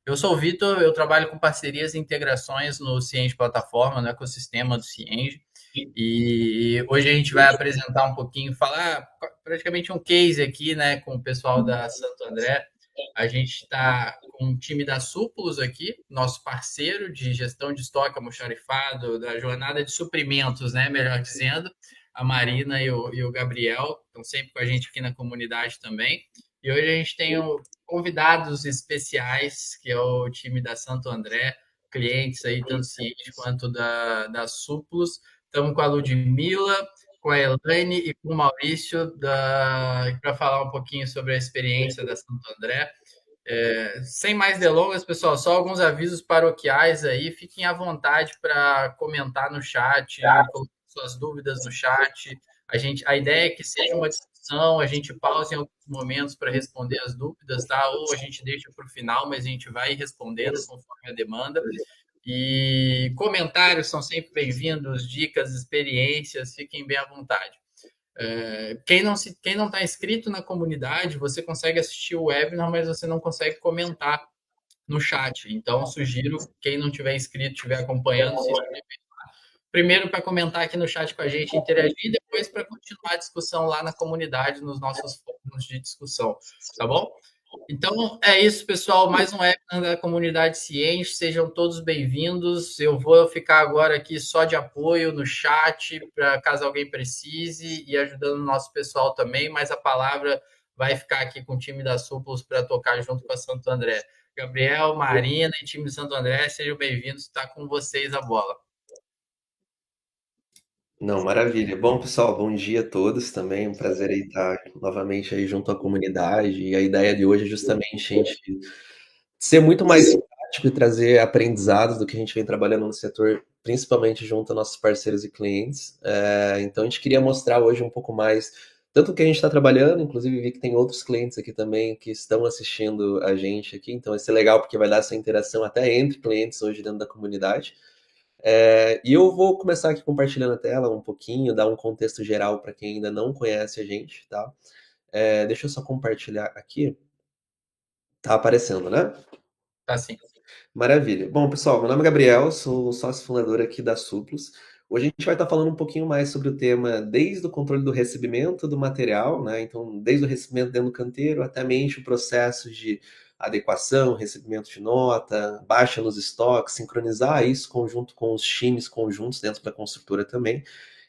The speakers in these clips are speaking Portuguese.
Eu sou o Vitor, eu trabalho com parcerias e integrações no Cienge Plataforma, no ecossistema do Cienge. E hoje a gente vai apresentar um pouquinho, falar praticamente um case aqui, né, com o pessoal da Santo André. A gente está com um time da Súpulos aqui, nosso parceiro de gestão de estoque almoxarifado, da jornada de suprimentos, né, melhor dizendo. A Marina e o Gabriel estão sempre com a gente aqui na comunidade também. E hoje a gente tem convidados especiais, que é o time da Santo André, clientes aí, tanto Ciente quanto da Súpulos. Estamos com a Ludmilla, com a Elaine e com o Maurício para falar um pouquinho sobre a experiência da Santo André. Sem mais delongas, pessoal, só alguns avisos paroquiais aí. Fiquem à vontade para comentar no chat, colocar suas dúvidas no chat. A ideia é que seja uma discussão, a gente pause em alguns momentos para responder as dúvidas, tá? Ou a gente deixa para o final, mas a gente vai respondendo conforme a demanda. E comentários são sempre bem-vindos, dicas, experiências, fiquem bem à vontade. Quem não está inscrito na comunidade, você consegue assistir o webinar, mas você não consegue comentar no chat. Então, sugiro, quem não tiver inscrito, estiver acompanhando, se inscrever. Primeiro para comentar aqui no chat com a gente, interagir, e depois para continuar a discussão lá na comunidade, nos nossos fóruns de discussão, tá bom? Então, é isso, pessoal. Mais um webinar da comunidade Ciente. Sejam todos bem-vindos. Eu vou ficar agora aqui só de apoio no chat, para caso alguém precise, e ajudando o nosso pessoal também, mas a palavra vai ficar aqui com o time da Súpulos para tocar junto com a Santo André. Gabriel, Marina e time de Santo André, sejam bem-vindos. Está com vocês a bola. Não, maravilha. Bom, pessoal, bom dia a todos também. Um prazer aí estar novamente aí junto à comunidade. E a ideia de hoje é justamente a gente ser muito mais prático e trazer aprendizados do que a gente vem trabalhando no setor, principalmente junto a nossos parceiros e clientes. Então, a gente queria mostrar hoje um pouco mais, tanto o que a gente está trabalhando, inclusive vi que tem outros clientes aqui também que estão assistindo a gente aqui. Então, vai ser legal porque vai dar essa interação até entre clientes hoje dentro da comunidade. E eu vou começar aqui compartilhando a tela um pouquinho, dar um contexto geral para quem ainda não conhece a gente, tá? Deixa eu só compartilhar aqui. Tá aparecendo, né? Tá sim. Maravilha. Bom, pessoal, meu nome é Gabriel, sou sócio fundador aqui da Suplus. Hoje a gente vai estar falando um pouquinho mais sobre o tema desde o controle do recebimento do material, né? Então, desde o recebimento dentro do canteiro até mesmo o processo de adequação, recebimento de nota, baixa nos estoques, sincronizar isso conjunto com os times conjuntos dentro da construtora também.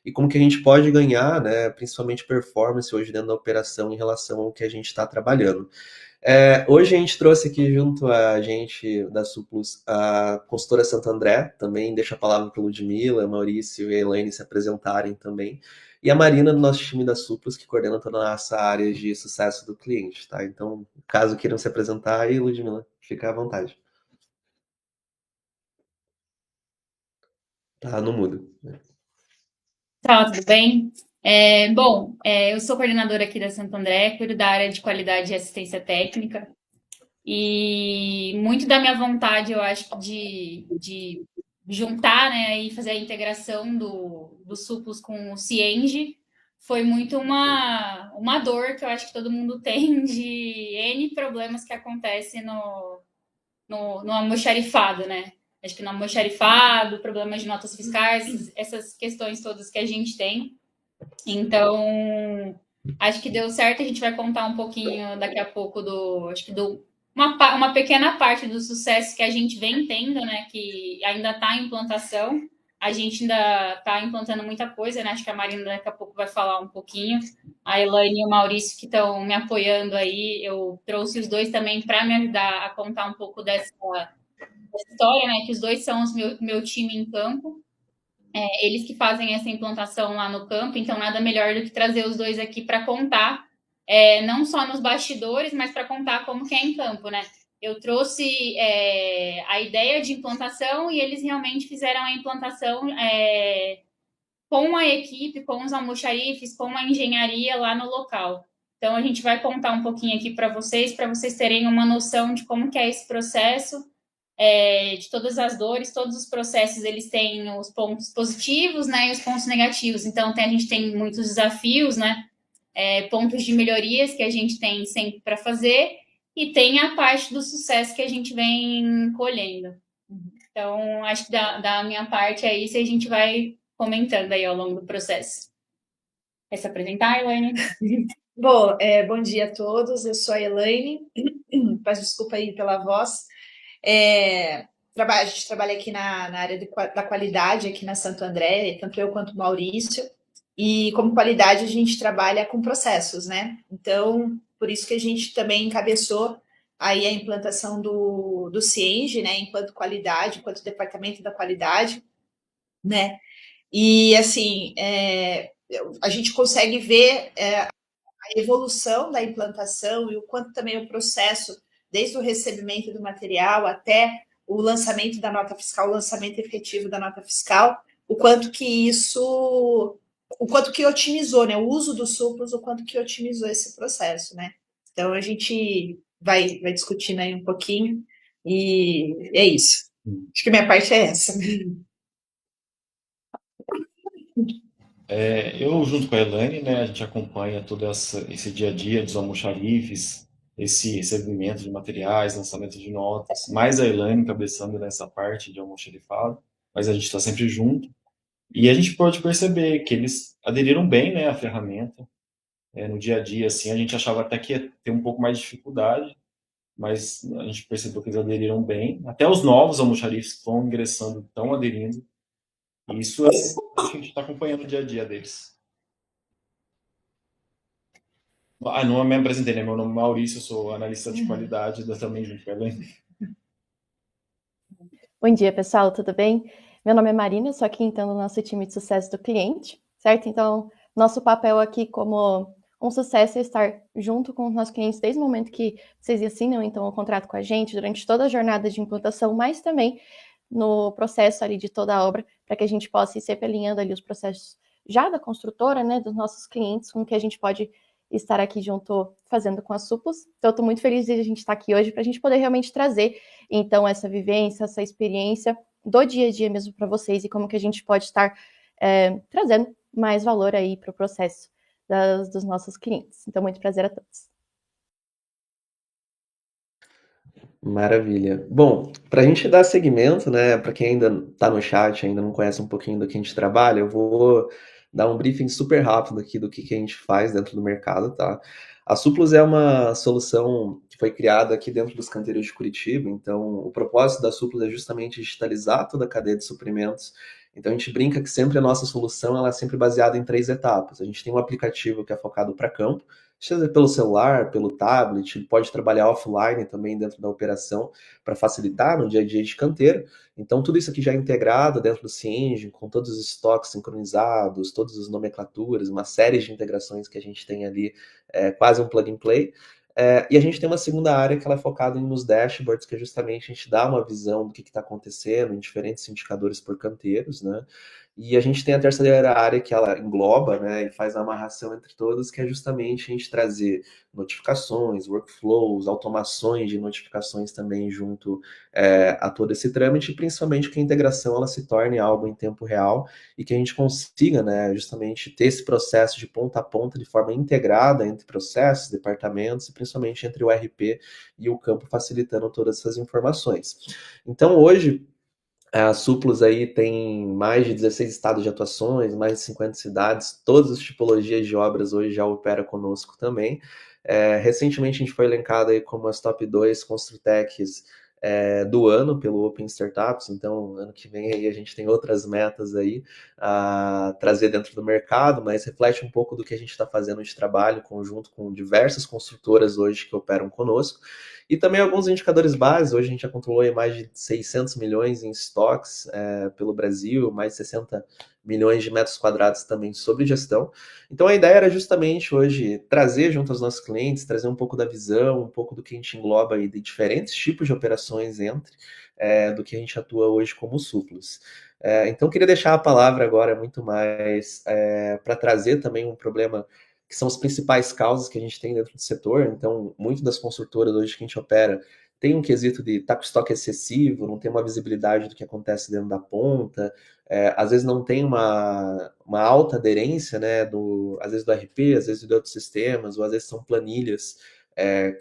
E como que a gente pode ganhar, né, principalmente performance hoje dentro da operação em relação ao que a gente está trabalhando. Hoje a gente trouxe aqui junto a gente da Suplus a consultora Santo André, também deixa a palavra para o Ludmilla, Maurício e a Elaine se apresentarem também, e a Marina do nosso time da Suplus, que coordena toda a nossa área de sucesso do cliente, tá? Então, caso queiram se apresentar aí, Ludmilla, fica à vontade. Tá no mudo. Tá, tudo bem? Eu sou coordenadora aqui da Santo André, cuido da área de qualidade e assistência técnica. E muito da minha vontade, eu acho, de juntar, né, e fazer a integração do Suplus com o Cienge foi muito uma dor que eu acho que todo mundo tem de N problemas que acontecem no almoxarifado, né? Acho que no almoxarifado, problemas de notas fiscais, essas questões todas que a gente tem. Então, acho que deu certo. A gente vai contar um pouquinho daqui a pouco uma pequena parte do sucesso que a gente vem tendo, né? Que ainda está em implantação. A gente ainda está implantando muita coisa, né? Acho que a Marina daqui a pouco vai falar um pouquinho. A Elaine e o Maurício que estão me apoiando aí. Eu trouxe os dois também para me ajudar a contar um pouco dessa história, né? Que os dois são meu time em campo. Eles que fazem essa implantação lá no campo, então nada melhor do que trazer os dois aqui para contar, não só nos bastidores, mas para contar como que é em campo, né? Eu trouxe a ideia de implantação e eles realmente fizeram a implantação com a equipe, com os almoxarifes, com a engenharia lá no local. Então a gente vai contar um pouquinho aqui para vocês terem uma noção de como que é esse processo, de todas as dores, todos os processos, eles têm os pontos positivos, né, e os pontos negativos. Então, a gente tem muitos desafios, né, pontos de melhorias que a gente tem sempre para fazer, e tem a parte do sucesso que a gente vem colhendo. Então, acho que da minha parte é isso, e a gente vai comentando aí ao longo do processo. Quer se apresentar, Elaine? Bom, bom dia a todos, eu sou a Elaine, peço desculpa aí pela voz. A gente trabalha aqui na área da qualidade, aqui na Santo André, tanto eu quanto o Maurício, e como qualidade a gente trabalha com processos, né? Então, por isso que a gente também encabeçou aí a implantação do Cienge, né, enquanto qualidade, enquanto departamento da qualidade, né? E, assim, a gente consegue ver a evolução da implantação e o quanto também o processo, desde o recebimento do material até o lançamento da nota fiscal, o lançamento efetivo da nota fiscal, o quanto que isso, o quanto que otimizou, né? O uso dos suplos, o quanto que otimizou esse processo, né? Então a gente vai discutindo aí um pouquinho e é isso. Acho que minha parte é essa. Eu, junto com a Elaine, né, a gente acompanha todo esse dia a dia dos almoxarifes, esse recebimento de materiais, lançamento de notas, mais a Elaine cabeçando nessa parte de almoxarifado, mas a gente está sempre junto. E a gente pode perceber que eles aderiram bem, né, à ferramenta. No dia a dia, assim, a gente achava até que ia ter um pouco mais de dificuldade, mas a gente percebeu que eles aderiram bem. Até os novos almoxarifes que estão ingressando estão aderindo. E isso é o que a gente está acompanhando o dia a dia deles. Não me apresentei, né? Meu nome é Maurício, eu sou analista de qualidade também junto com a Elaine. Bom dia, pessoal, tudo bem? Meu nome é Marina, sou aqui então no nosso time de sucesso do cliente, certo? Então, nosso papel aqui como um sucesso é estar junto com os nossos clientes desde o momento que vocês assinam então o contrato com a gente, durante toda a jornada de implantação, mas também no processo ali de toda a obra, para que a gente possa ir sempre alinhando ali os processos já da construtora, né, dos nossos clientes, com o que a gente pode estar aqui junto fazendo com a Suplos. Então, eu estou muito feliz de a gente estar aqui hoje para a gente poder realmente trazer, então, essa vivência, essa experiência do dia a dia mesmo para vocês e como que a gente pode estar trazendo mais valor aí para o processo dos nossos clientes. Então, muito prazer a todos. Maravilha. Bom, para a gente dar seguimento, né, para quem ainda está no chat, ainda não conhece um pouquinho do que a gente trabalha, eu vou dar um briefing super rápido aqui do que a gente faz dentro do mercado, tá? A Suplus é uma solução que foi criada aqui dentro dos canteiros de Curitiba, então o propósito da Suplus é justamente digitalizar toda a cadeia de suprimentos. Então a gente brinca que sempre a nossa solução ela é sempre baseada em 3 etapas. A gente tem um aplicativo que é focado para campo, seja pelo celular, pelo tablet, ele pode trabalhar offline também dentro da operação para facilitar no dia a dia de canteiro. Então, tudo isso aqui já é integrado dentro do Cienge, com todos os estoques sincronizados, todas as nomenclaturas, uma série de integrações que a gente tem ali, quase um plug and play. E a gente tem uma segunda área que ela é focada nos dashboards, que é justamente a gente dá uma visão do que está acontecendo em diferentes indicadores por canteiros, né? E a gente tem a terceira área que ela engloba, né, e faz a amarração entre todas, que é justamente a gente trazer notificações, workflows, automações de notificações também junto a todo esse trâmite, e principalmente que a integração ela se torne algo em tempo real e que a gente consiga, né, justamente ter esse processo de ponta a ponta de forma integrada entre processos, departamentos e principalmente entre o RP e o campo, facilitando todas essas informações. Então, hoje, a Suplus aí tem mais de 16 estados de atuações, mais de 50 cidades, todas as tipologias de obras hoje já opera conosco também. Recentemente a gente foi elencado aí como as top 2 Construtechs do ano pelo Open Startups, então ano que vem aí a gente tem outras metas aí a trazer dentro do mercado, mas reflete um pouco do que a gente está fazendo de trabalho conjunto com diversas construtoras hoje que operam conosco. E também alguns indicadores básicos. Hoje a gente já controlou mais de 600 milhões em estoques pelo Brasil, mais de 60 milhões de metros quadrados também sobre gestão. Então a ideia era justamente hoje trazer junto aos nossos clientes, trazer um pouco da visão, um pouco do que a gente engloba aí de diferentes tipos de operações do que a gente atua hoje como Suplus. Então queria deixar a palavra agora muito mais para trazer também um problema que são as principais causas que a gente tem dentro do setor. Então, muitas das construtoras hoje que a gente opera tem um quesito de estar com estoque excessivo, não tem uma visibilidade do que acontece dentro da ponta, às vezes não tem uma alta aderência, né, às vezes do RP, às vezes de outros sistemas, ou às vezes são planilhas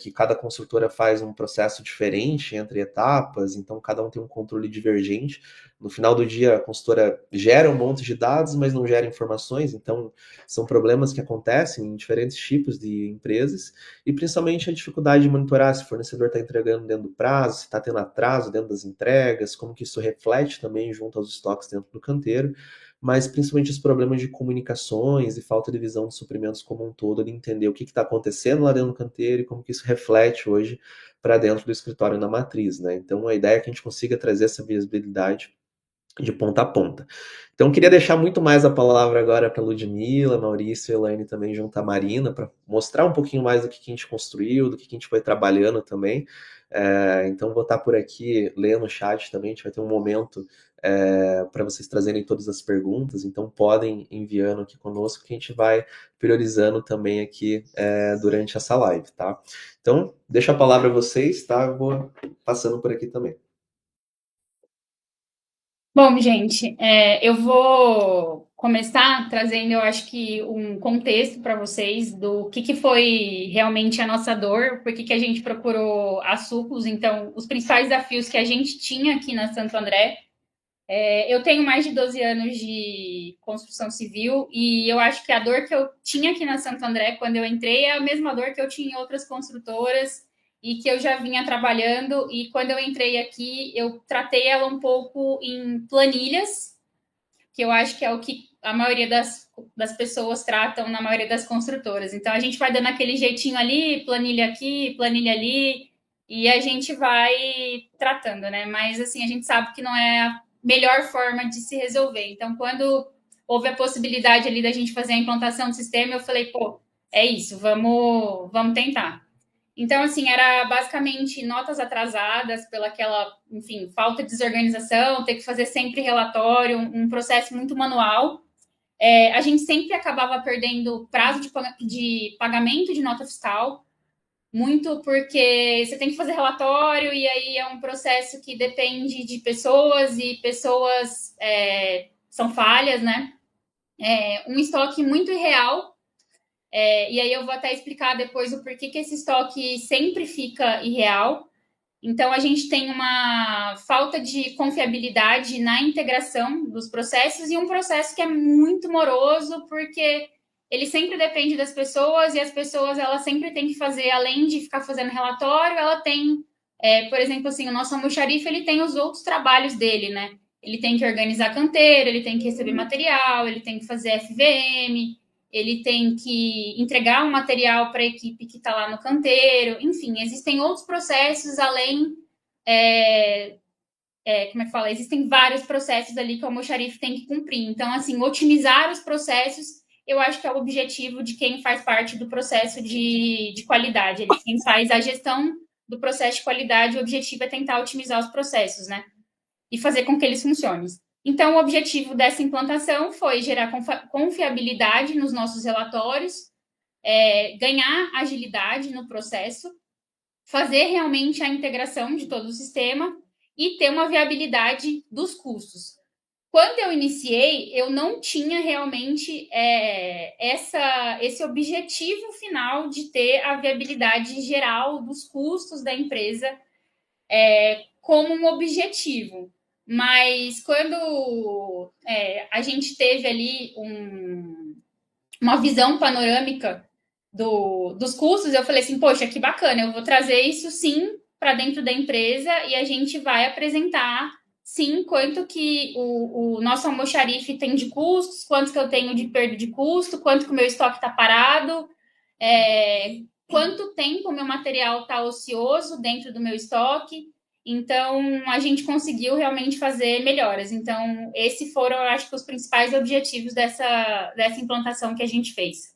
que cada construtora faz um processo diferente entre etapas, então cada um tem um controle divergente. No final do dia, a consultora gera um monte de dados, mas não gera informações, então são problemas que acontecem em diferentes tipos de empresas, e principalmente a dificuldade de monitorar se o fornecedor está entregando dentro do prazo, se está tendo atraso dentro das entregas, como que isso reflete também junto aos estoques dentro do canteiro, mas principalmente os problemas de comunicações e falta de visão de suprimentos como um todo, de entender o que está acontecendo lá dentro do canteiro e como que isso reflete hoje para dentro do escritório na matriz, né? Então a ideia é que a gente consiga trazer essa visibilidade de ponta a ponta. Então, queria deixar muito mais a palavra agora para a Ludmila, Maurício e Elaine também, junto à Marina, para mostrar um pouquinho mais do que a gente construiu, do que a gente foi trabalhando também. Então, vou estar por aqui lendo o chat também, a gente vai ter um momento para vocês trazerem todas as perguntas, então podem enviando aqui conosco, que a gente vai priorizando também aqui durante essa live, tá? Então, deixo a palavra a vocês, tá? Eu vou passando por aqui também. Bom, gente, eu vou começar trazendo, eu acho que um contexto para vocês do que foi realmente a nossa dor, por que a gente procurou a Suplus. Então, os principais desafios que a gente tinha aqui na Santo André. Eu tenho mais de 12 anos de construção civil e eu acho que a dor que eu tinha aqui na Santo André quando eu entrei é a mesma dor que eu tinha em outras construtoras e que eu já vinha trabalhando, e quando eu entrei aqui, eu tratei ela um pouco em planilhas, que eu acho que é o que a maioria das pessoas tratam na maioria das construtoras. Então, a gente vai dando aquele jeitinho ali, planilha aqui, planilha ali, e a gente vai tratando, né? Mas, assim, a gente sabe que não é a melhor forma de se resolver. Então, quando houve a possibilidade ali da gente fazer a implantação do sistema, eu falei, pô, é isso, vamos tentar. Então, assim, era basicamente notas atrasadas pelaquela, enfim, falta de desorganização, ter que fazer sempre relatório, um processo muito manual. A gente sempre acabava perdendo prazo de pagamento de nota fiscal, muito porque você tem que fazer relatório e aí é um processo que depende de pessoas e pessoas são falhas, né? Um estoque muito irreal. E aí eu vou até explicar depois o porquê que esse estoque sempre fica irreal. Então, a gente tem uma falta de confiabilidade na integração dos processos e um processo que é muito moroso, porque ele sempre depende das pessoas e as pessoas, elas sempre têm que fazer, além de ficar fazendo relatório, ela tem, por exemplo, assim, o nosso almoxarife, ele tem os outros trabalhos dele, né? Ele tem que organizar canteiro, ele tem que receber material, ele tem que fazer FVM, ele tem que entregar um material para a equipe que está lá no canteiro, enfim, existem outros processos além, como é que fala? Existem vários processos ali que o almoxarife tem que cumprir. Então, assim, otimizar os processos, eu acho que é o objetivo de quem faz parte do processo de qualidade. Quem faz a gestão do processo de qualidade, o objetivo é tentar otimizar os processos, né? E fazer com que eles funcionem. Então, o objetivo dessa implantação foi gerar confiabilidade nos nossos relatórios, ganhar agilidade no processo, fazer realmente a integração de todo o sistema e ter uma viabilidade dos custos. Quando eu iniciei, eu não tinha realmente esse objetivo final de ter a viabilidade geral dos custos da empresa como um objetivo. Mas quando a gente teve ali uma visão panorâmica dos custos, eu falei assim, poxa, que bacana, eu vou trazer isso sim para dentro da empresa e a gente vai apresentar sim quanto que o nosso almoxarife tem de custos, quanto que eu tenho de perda de custo, quanto que o meu estoque está parado, quanto tempo o meu material está ocioso dentro do meu estoque. Então, a gente conseguiu realmente fazer melhoras. Então, esses foram, eu acho que, os principais objetivos dessa implantação que a gente fez.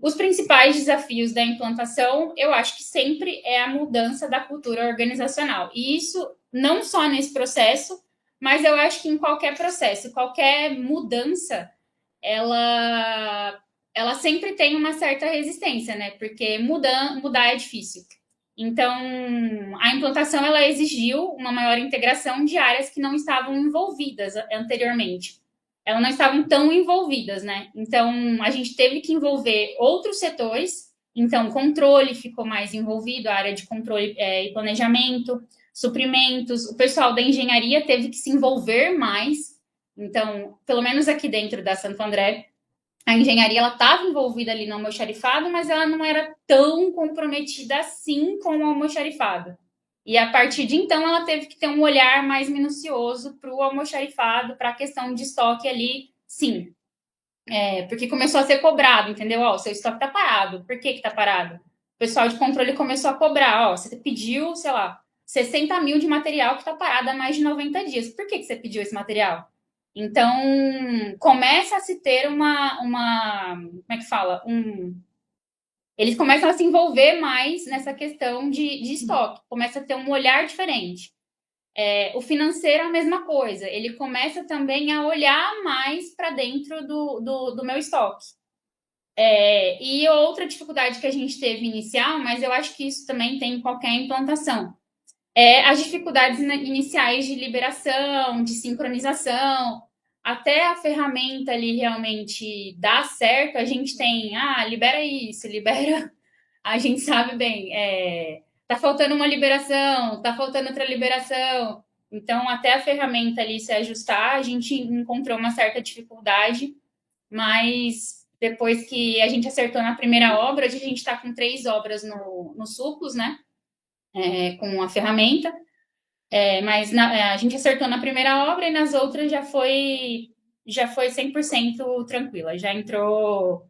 Os principais desafios da implantação, eu acho que sempre é a mudança da cultura organizacional. E isso não só nesse processo, mas eu acho que em qualquer processo, qualquer mudança, ela sempre tem uma certa resistência, né? Porque mudar é difícil. Então, a implantação, ela exigiu uma maior integração de áreas que não estavam envolvidas anteriormente. Elas não estavam tão envolvidas, né? Então, a gente teve que envolver outros setores Então, controle ficou mais envolvido, a área de controle e planejamento, suprimentos, o pessoal da engenharia teve que se envolver mais. Então, pelo menos aqui dentro da Santo André, a engenharia ela estava envolvida ali no almoxarifado, mas ela não era tão comprometida assim com o almoxarifado. E a partir de então, ela teve que ter um olhar mais minucioso para o almoxarifado, para a questão de estoque ali, sim. Porque começou a ser cobrado, entendeu? Ó, o seu estoque está parado. Por que está parado? O pessoal de controle começou a cobrar. Ó, você pediu, sei lá, 60 mil de material que está parado há mais de 90 dias. Por que você pediu esse material? Então, começa a se ter como é que fala? Eles começam a se envolver mais nessa questão de estoque. Começa a ter um olhar diferente. O financeiro é a mesma coisa. Ele começa também a olhar mais para dentro do meu estoque. E outra dificuldade que a gente teve inicial, mas eu acho que isso também tem em qualquer implantação, as dificuldades iniciais de liberação, de sincronização, até a ferramenta ali realmente dar certo, a gente tem, libera isso, libera, a gente sabe bem, tá faltando uma liberação, tá faltando outra liberação, então até a ferramenta ali se ajustar, a gente encontrou uma certa dificuldade, mas depois que a gente acertou na primeira obra, a gente está com 3 obras no Suplos, né, com a ferramenta, mas a gente acertou na primeira obra e nas outras já foi 100% tranquila, já entrou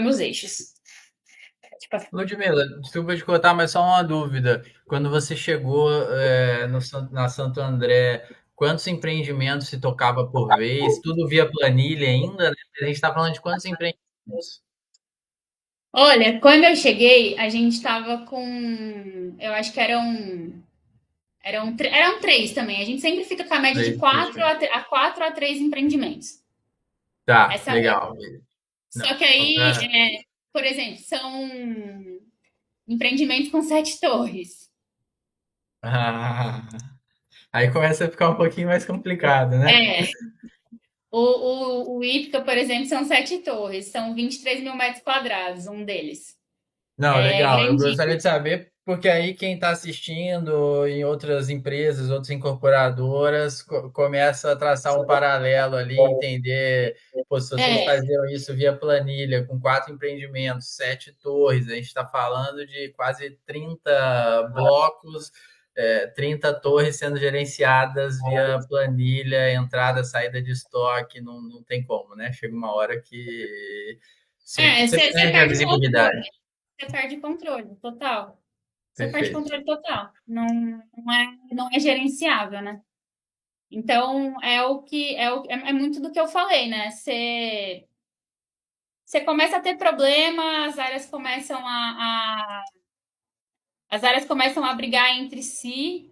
nos eixos. Ludmila, desculpa te cortar, mas só uma dúvida. Quando você chegou na Santo André, quantos empreendimentos se tocava por vez? Tudo via planilha ainda, né? A gente está falando de quantos empreendimentos? Olha, quando eu cheguei, a gente estava com, eu acho que eram 3 também. A gente sempre fica com a média de 4 a 3 empreendimentos. Tá, Essa legal. Só que aí, por exemplo, são empreendimentos com 7 torres. Aí começa a ficar um pouquinho mais complicado, né? O Ípica, por exemplo, são 7 torres, são 23 mil metros quadrados, um deles. Não, legal. Eu Grandíssimo. gostaria de saber, porque aí quem está assistindo em outras empresas, outras incorporadoras, começa a traçar um paralelo ali, entender, pô, se vocês faziam isso via planilha, com 4 empreendimentos, 7 torres, a gente está falando de quase 30 blocos, 30 torres sendo gerenciadas via planilha, entrada, saída de estoque, não tem como, né? Chega uma hora que você perde a visibilidade. Você perde controle total. Você perde Perfeito. controle total. Não é gerenciável, né? Então, é muito do que eu falei, né? Você começa a ter problema, as áreas começam a brigar entre si,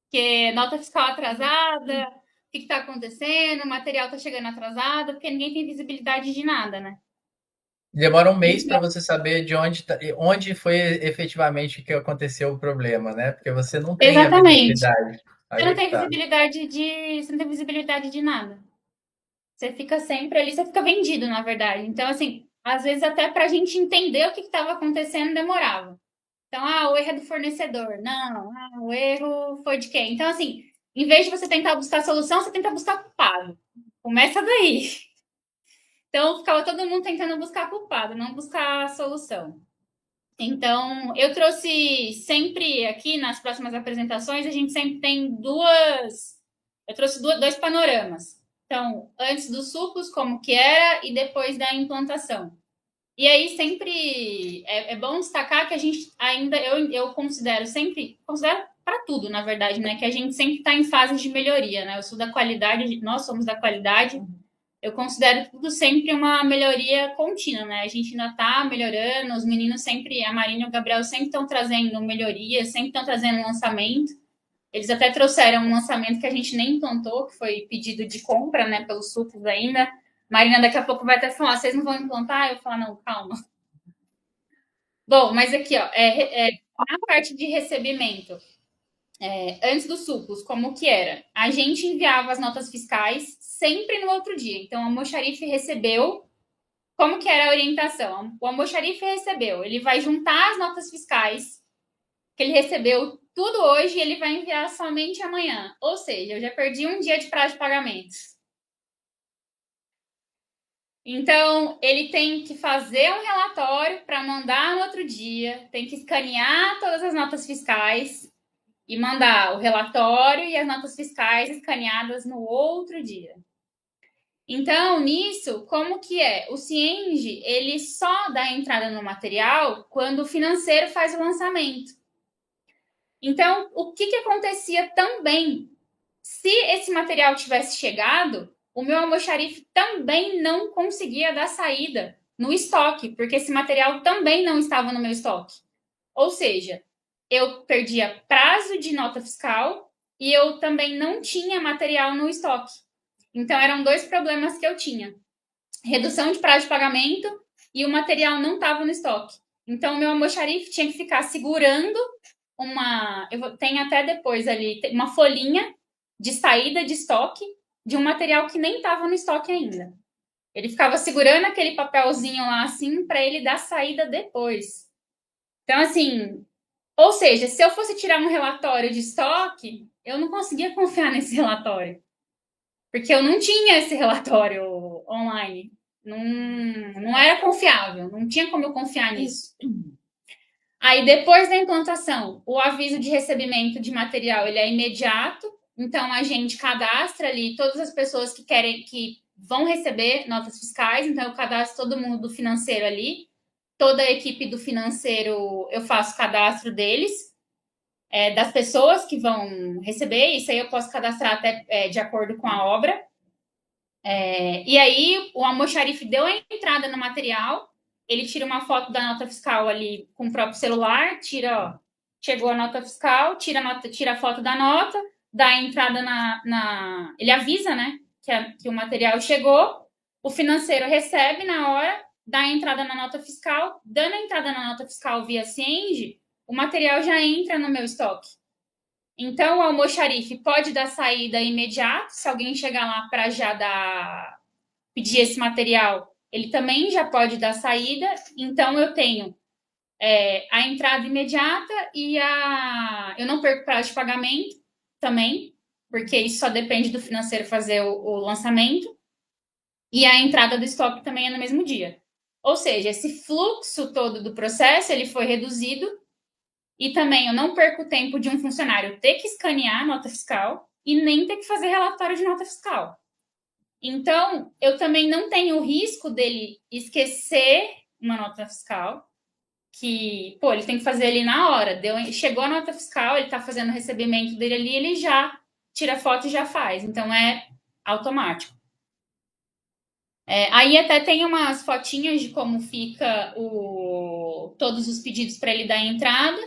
que nota fiscal atrasada, o que está acontecendo, o material está chegando atrasado, porque ninguém tem visibilidade de nada, né? Demora um mês para você saber de onde foi efetivamente que aconteceu o problema, né? Porque você não tem a Exatamente. visibilidade. Você não tem visibilidade de nada. Você fica sempre ali, você fica vendido, na verdade. Então, assim, às vezes até para a gente entender o que estava acontecendo demorava. Então, o erro é do fornecedor. Não, o erro foi de quem? Então, assim, em vez de você tentar buscar solução, você tenta buscar culpado. Começa daí. Então, ficava todo mundo tentando buscar culpado, não buscar solução. Então, eu trouxe sempre aqui nas próximas apresentações, a gente sempre tem eu trouxe 2 panoramas. Então, antes dos sucos, como que era, e depois da implantação. E aí sempre é bom destacar que a gente ainda, eu considero para tudo, na verdade, né? Que a gente sempre está em fase de melhoria, né? Eu sou da qualidade, nós somos da qualidade. Eu considero tudo sempre uma melhoria contínua, né? A gente ainda está melhorando, os meninos sempre, a Marina e o Gabriel sempre estão trazendo melhorias, sempre estão trazendo lançamento. Eles até trouxeram um lançamento que a gente nem implantou, que foi pedido de compra, né, pelos sucos ainda. Marina daqui a pouco vai até falar, vocês não vão implantar? Eu falo, não, calma. Bom, mas aqui, ó, na parte de recebimento, antes dos sucos, como que era? A gente enviava as notas fiscais sempre no outro dia. Então, a Moxarife recebeu, como que era a orientação? O almoxarife recebeu, ele vai juntar as notas fiscais que ele recebeu tudo hoje e ele vai enviar somente amanhã. Ou seja, eu já perdi um dia de prazo de pagamentos. Então, ele tem que fazer um relatório para mandar no outro dia, tem que escanear todas as notas fiscais e mandar o relatório e as notas fiscais escaneadas no outro dia. Então, nisso, como que é? O Cienge, ele só dá entrada no material quando o financeiro faz o lançamento. Então, o que acontecia também? Se esse material tivesse chegado, o meu almoxarife também não conseguia dar saída no estoque, porque esse material também não estava no meu estoque. Ou seja, eu perdia prazo de nota fiscal e eu também não tinha material no estoque. Então, eram dois problemas que eu tinha. Redução de prazo de pagamento e o material não estava no estoque. Então, o meu almoxarife tinha que ficar segurando tenho até depois ali, uma folhinha de saída de estoque de um material que nem estava no estoque ainda. Ele ficava segurando aquele papelzinho lá assim para ele dar saída depois. Então, assim, ou seja, se eu fosse tirar um relatório de estoque, eu não conseguia confiar nesse relatório. Porque eu não tinha esse relatório online. Não era confiável, não tinha como eu confiar nisso. Aí, depois da implantação, o aviso de recebimento de material ele é imediato. Então, a gente cadastra ali todas as pessoas que vão receber notas fiscais. Então, eu cadastro todo mundo do financeiro ali. Toda a equipe do financeiro, eu faço cadastro deles, das pessoas que vão receber. Isso aí eu posso cadastrar até de acordo com a obra. E aí, o almoxarife deu a entrada no material. Ele tira uma foto da nota fiscal ali com o próprio celular, chegou a nota fiscal, tira a foto da nota, dá a entrada ele avisa, né, que o material chegou, o financeiro recebe na hora, dá a entrada na nota fiscal, dando a entrada na nota fiscal via Cienge, o material já entra no meu estoque. Então, o almoxarife pode dar saída imediata, se alguém chegar lá para já pedir esse material, ele também já pode dar saída. Então, eu tenho a entrada imediata e eu não perco prazo de pagamento também, porque isso só depende do financeiro fazer o lançamento. E a entrada do estoque também é no mesmo dia. Ou seja, esse fluxo todo do processo ele foi reduzido e também eu não perco o tempo de um funcionário ter que escanear a nota fiscal e nem ter que fazer relatório de nota fiscal. Então, eu também não tenho o risco dele esquecer uma nota fiscal, que, ele tem que fazer ali na hora. Chegou a nota fiscal, ele está fazendo o recebimento dele ali, ele já tira foto e já faz. Então, é automático. Aí até tem umas fotinhas de como fica todos os pedidos para ele dar entrada.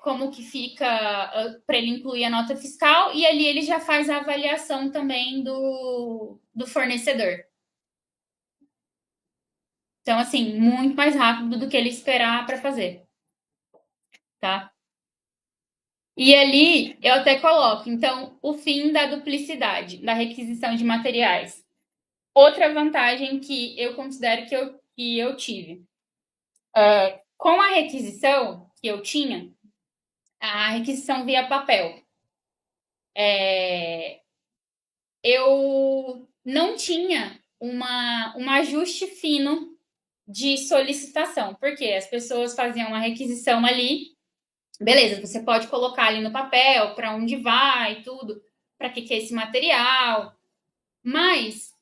Como que fica para ele incluir a nota fiscal, e ali ele já faz a avaliação também do fornecedor. Então, assim, muito mais rápido do que ele esperar para fazer. Tá? E ali eu até coloco, então, o fim da duplicidade, da requisição de materiais. Outra vantagem que eu considero que eu tive. Com a requisição que eu tinha, a requisição via papel, eu não tinha um ajuste fino de solicitação, porque as pessoas faziam uma requisição ali, beleza, você pode colocar ali no papel para onde vai, tudo, para que é esse material, mas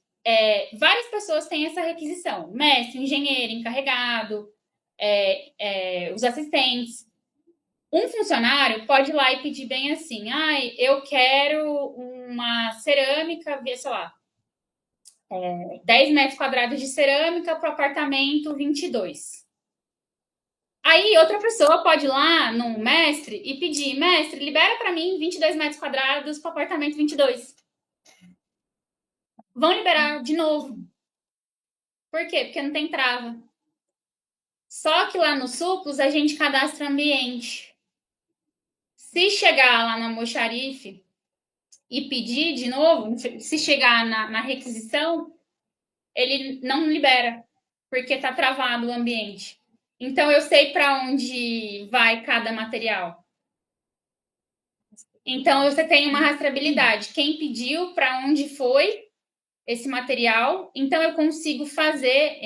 várias pessoas têm essa requisição, mestre, engenheiro, encarregado, os assistentes. Um funcionário pode ir lá e pedir bem assim, eu quero uma cerâmica, sei lá, 10 metros quadrados de cerâmica para o apartamento 22. Aí outra pessoa pode ir lá no mestre e pedir, mestre, libera para mim 22 metros quadrados para o apartamento 22. Vão liberar de novo. Por quê? Porque não tem trava. Só que lá no Suplus a gente cadastra ambiente. Se chegar lá na almoxarife e pedir de novo, se chegar na requisição, ele não libera, porque está travado o ambiente. Então, eu sei para onde vai cada material. Então, você tem uma rastreabilidade. Quem pediu, para onde foi esse material. Então, eu consigo fazer...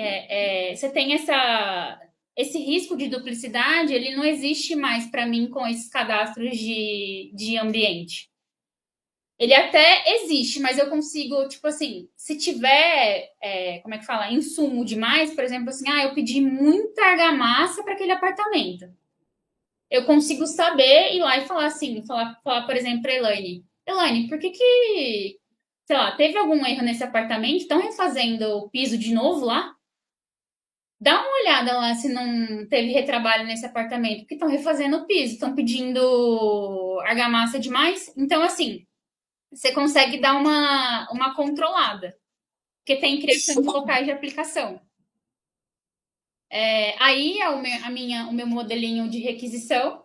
você tem esse risco de duplicidade, ele não existe mais para mim com esses cadastros de ambiente. Ele até existe, mas eu consigo, tipo assim, se tiver, como é que fala, insumo demais, por exemplo, assim, eu pedi muita argamassa para aquele apartamento. Eu consigo saber ir lá e falar assim, falar por exemplo, para Elaine, por que, sei lá, teve algum erro nesse apartamento? Estão refazendo o piso de novo lá? Dá uma olhada lá se não teve retrabalho nesse apartamento, porque estão refazendo o piso, estão pedindo argamassa demais. Então, assim, você consegue dar uma controlada, porque tem criação de locais de aplicação. Aí é o meu modelinho de requisição,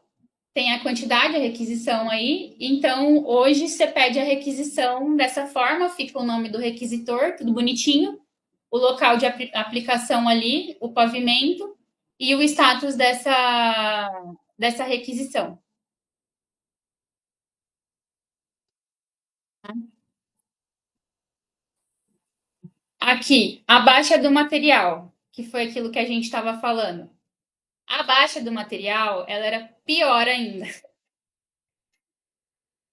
tem a quantidade, a requisição aí. Então, hoje você pede a requisição dessa forma, fica o nome do requisitor, tudo bonitinho, o local de aplicação ali, o pavimento e o status dessa requisição. Aqui, a baixa do material, que foi aquilo que a gente estava falando. A baixa do material, ela era pior ainda.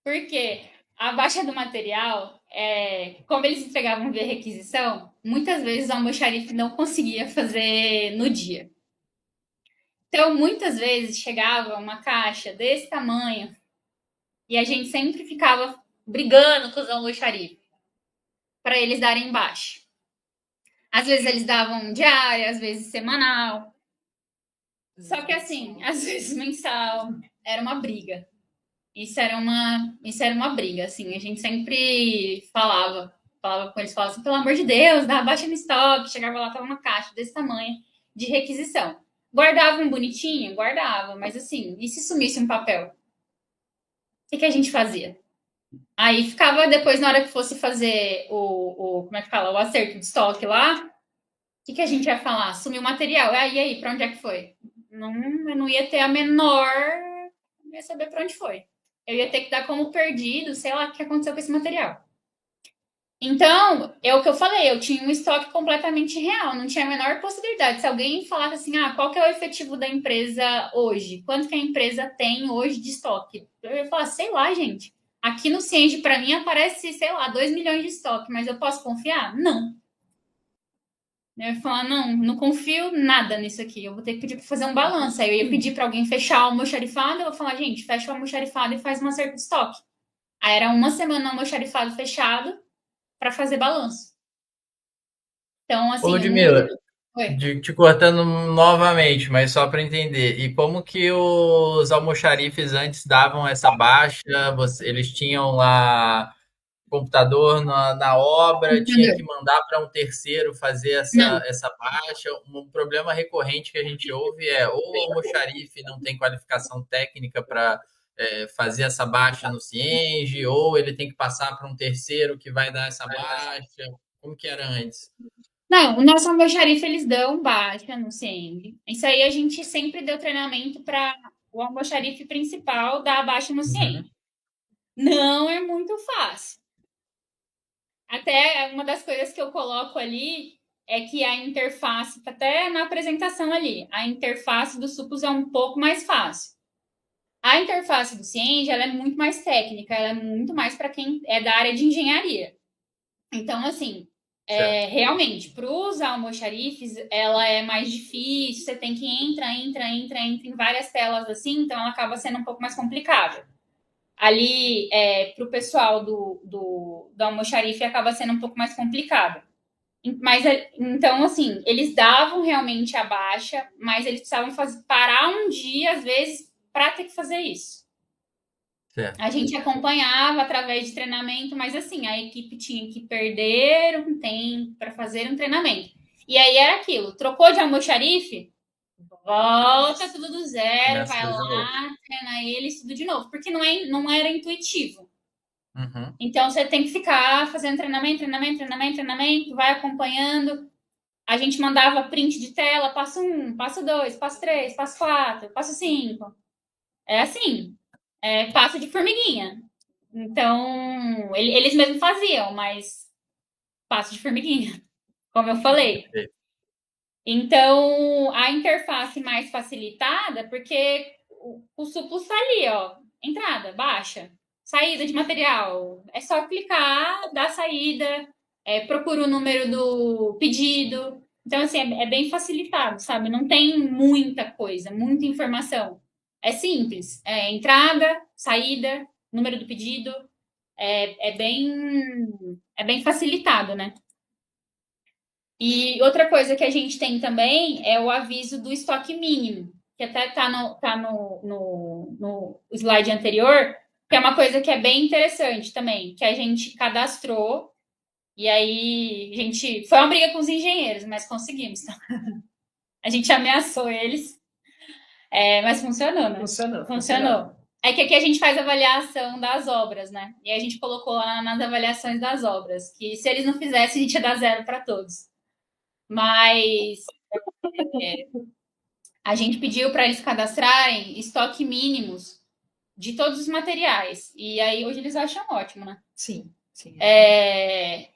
Por quê? A baixa do material, como eles entregavam via requisição, muitas vezes o almoxarife não conseguia fazer no dia. Então, muitas vezes chegava uma caixa desse tamanho e a gente sempre ficava brigando com os almoxarifes para eles darem baixa. Às vezes eles davam diária, às vezes semanal. Só que assim, às vezes mensal, era uma briga. Isso era uma briga, assim. A gente sempre falava com eles, falava assim, pelo amor de Deus, dá baixa no estoque. Chegava lá, tava uma caixa desse tamanho de requisição. Guardavam bonitinho? Guardava, mas assim, e se sumisse um papel? O que a gente fazia? Aí ficava depois, na hora que fosse fazer como é que fala? O acerto de estoque lá, o que a gente ia falar? Sumiu o material. E aí, pra onde é que foi? Eu não ia ter a menor... Não ia saber pra onde foi. Eu ia ter que dar como perdido, sei lá, o que aconteceu com esse material. Então, é o que eu falei, eu tinha um estoque completamente real, não tinha a menor possibilidade. Se alguém falasse assim, qual que é o efetivo da empresa hoje? Quanto que a empresa tem hoje de estoque? Eu ia falar, sei lá, gente. Aqui no Cienge, para mim, aparece, sei lá, 2 milhões de estoque, mas eu posso confiar? Não. Eu ia falar, não confio nada nisso aqui. Eu vou ter que pedir para fazer um balanço. Aí eu ia pedir para alguém fechar o almoxarifado. Eu vou falar, gente, fecha o almoxarifado e faz um acerto de estoque. Aí era uma semana o almoxarifado fechado para fazer balanço. Então, assim... Ô, Ludmila, te cortando novamente, mas só para entender. E como que os almoxarifes antes davam essa baixa? Eles tinham lá computador na obra, tinha que mandar para um terceiro fazer essa baixa. Um problema recorrente que a gente ouve é ou o almoxarife não tem qualificação técnica para fazer essa baixa no Cienge, ou ele tem que passar para um terceiro que vai dar essa baixa. Como que era antes? Não, o nosso almoxarife eles dão baixa no Cienge. Isso aí a gente sempre deu treinamento para o almoxarife principal dar baixa no Cienge. Não é muito fácil. Até uma das coisas que eu coloco ali é que a interface, até na apresentação ali, a interface do Suplus é um pouco mais fácil. A interface do Cienge, ela é muito mais técnica, ela é muito mais para quem é da área de engenharia. Então, assim, realmente, para os almoxarifes, ela é mais difícil, você tem que entra em várias telas assim, então ela acaba sendo um pouco mais complicada. Ali, para o pessoal do almoxarife, acaba sendo um pouco mais complicado. Mas, então, assim, eles davam realmente a baixa, mas eles precisavam parar um dia, às vezes, para ter que fazer isso. Certo. A gente acompanhava através de treinamento, mas assim, a equipe tinha que perder um tempo para fazer um treinamento. E aí era aquilo, trocou de almoxarife, volta tudo do zero, vai lá, treina eles tudo de novo, porque não era intuitivo. Uhum. Então, você tem que ficar fazendo treinamento, vai acompanhando. A gente mandava print de tela, passo 1, passo 2, passo 3, passo 4, passo 5. É assim, passo de formiguinha. Então, eles mesmos faziam, mas passo de formiguinha, como eu falei. Então, a interface mais facilitada, porque o suplo está ali, ó. Entrada, baixa, saída de material. É só clicar, dar saída, procura o número do pedido. Então, assim, é bem facilitado, sabe? Não tem muita coisa, muita informação. É simples. É entrada, saída, número do pedido. É bem facilitado, né? E outra coisa que a gente tem também é o aviso do estoque mínimo, que até está no slide anterior, que é uma coisa que é bem interessante também, que a gente cadastrou, e aí a gente. Foi uma briga com os engenheiros, mas conseguimos. A gente ameaçou eles, mas funcionou, né? Funcionou. É que aqui a gente faz avaliação das obras, né? E a gente colocou lá nas avaliações das obras, que se eles não fizessem, a gente ia dar 0 para todos. Mas a gente pediu para eles cadastrarem estoque mínimos de todos os materiais. E aí hoje eles acham ótimo, né? Sim.